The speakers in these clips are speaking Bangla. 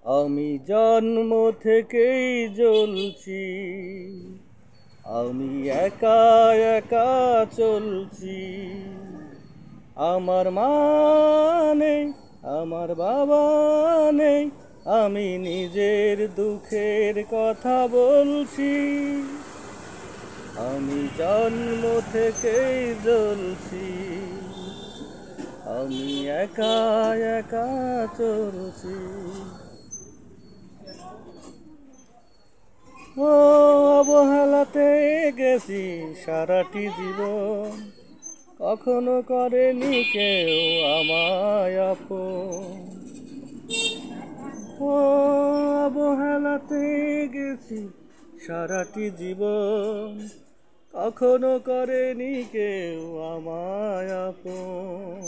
আমি জন্ম থেকেই জ্বলছি, আমি একা একা চলছি। আমার মা নেই, আমার বাবা নেই, আমি নিজের দুঃখের কথা বলছি। আমি জন্ম থেকেই জ্বলছি, আমি একা একা চলছি। ও অবহেলাতে গেছি সারাটি জীবন, কখনো করেনি কেউ আমায় আপন। ও অবহেলাতে গেছি সারাটি জীবন, কখনো করেনি কেউ আমায় আপন।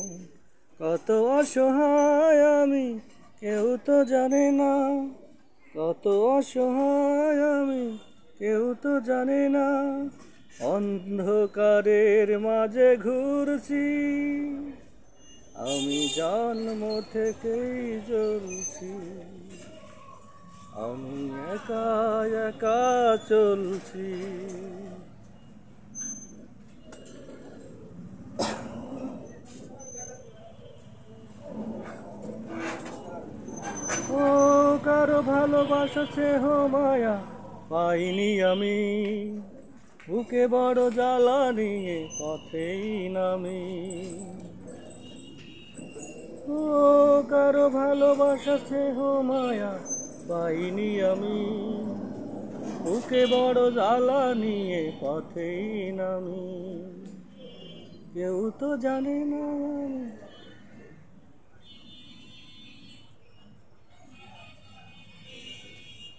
কত অসহায় আমি, কেউ তো জানে না, কত অসহায় আমি, কেউ তো জানে না। অন্ধকারের মাঝে ঘুরছি, আমি জন্ম থেকেই জ্বলছি। আমি একা একা চলছি। ও কারো ভালোবাসা স্নেহ মায়া পাইনি আমি, বুকে বড় জ্বালা নিয়ে পথেই নামি। ও কারো ভালোবাসা স্নেহ মায়া পাইনি আমি, বুকে বড় জ্বালা নিয়ে পথেই নামি। কেউ তো জানে না